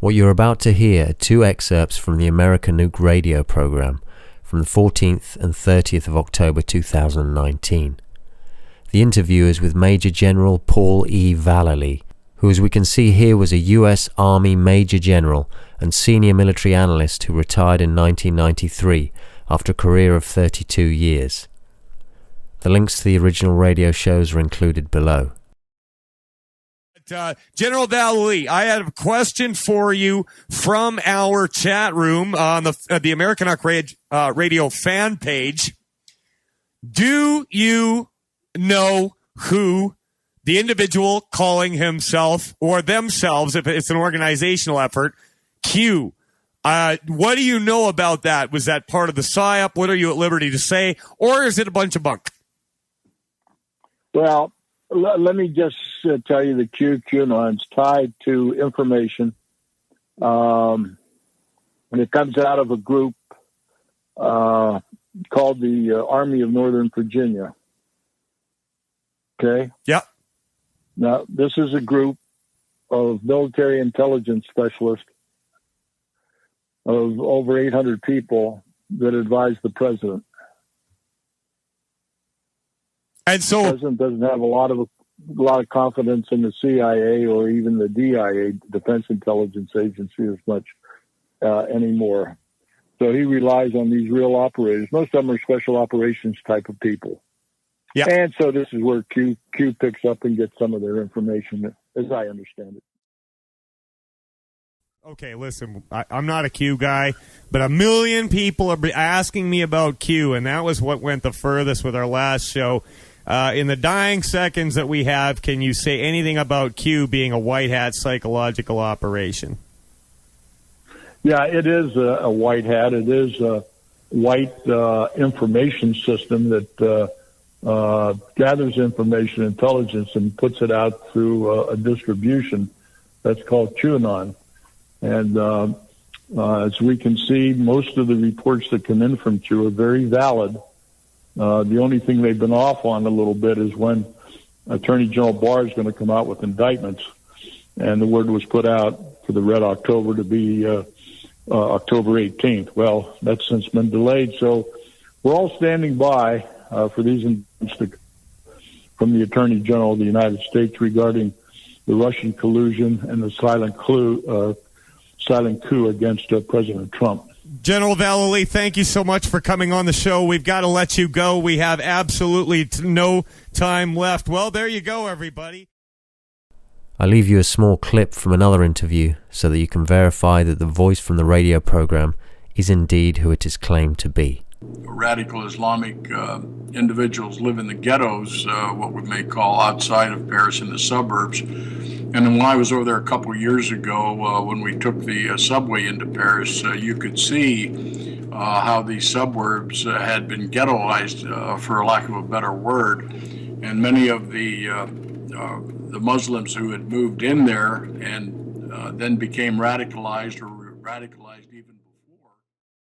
What you're about to hear are two excerpts from the American Nuke radio program from the 14th and 30th of October 2019. The interview is with Major General Paul E. Vallely, who, as we can see here, was a US Army Major General and senior military analyst who retired in 1993 after a career of 32 years. The links to the original radio shows are included below. General Vallely, I have a question for you from our chat room on the American Nuke Radio fan page. Do you know who the individual calling himself or themselves, if it's an organizational effort, Q? What do you know about that? Was that part of the PSYOP? What are you at liberty to say? Or is it a bunch of bunk? Well, let me just tell you the QAnon's tied to information. And it comes out of a group called the Army of Northern Virginia. Okay? Yep. Now, this is a group of military intelligence specialists of over 800 people that advise the president. And so the president doesn't have a lot of confidence in the CIA or even the DIA, Defense Intelligence Agency, as much anymore. So he relies on these real operators. Most of them are special operations type of people. Yeah. And so this is where Q picks up and gets some of their information, as I understand it. Okay, listen, I'm not a Q guy, but a million people are asking me about Q, and that was what went the furthest with our last show. In the dying seconds that we have, can you say anything about Q being a white hat psychological operation? Yeah, it is a white hat. It is a white information system that gathers information, intelligence, and puts it out through a distribution that's called QAnon. And as we can see, most of the reports that come in from Q are very valid. The only thing they've been off on a little bit is when Attorney General Barr is going to come out with indictments. And the word was put out for the Red October to be October 18th. Well, that's since been delayed. So we're all standing by for these indictments from the Attorney General of the United States regarding the Russian collusion and the silent coup against President Trump. General Vallely, thank you so much for coming on the show. We've got to let you go. We have absolutely no time left. Well, there you go, everybody. I leave you a small clip from another interview so that you can verify that the voice from the radio program is indeed who it is claimed to be. Radical Islamic individuals live in the ghettos, what we may call outside of Paris in the suburbs. And when I was over there a couple of years ago, when we took the subway into Paris, you could see how these suburbs had been ghettoized, for lack of a better word. And many of the Muslims who had moved in there and then became radicalized or radicalized even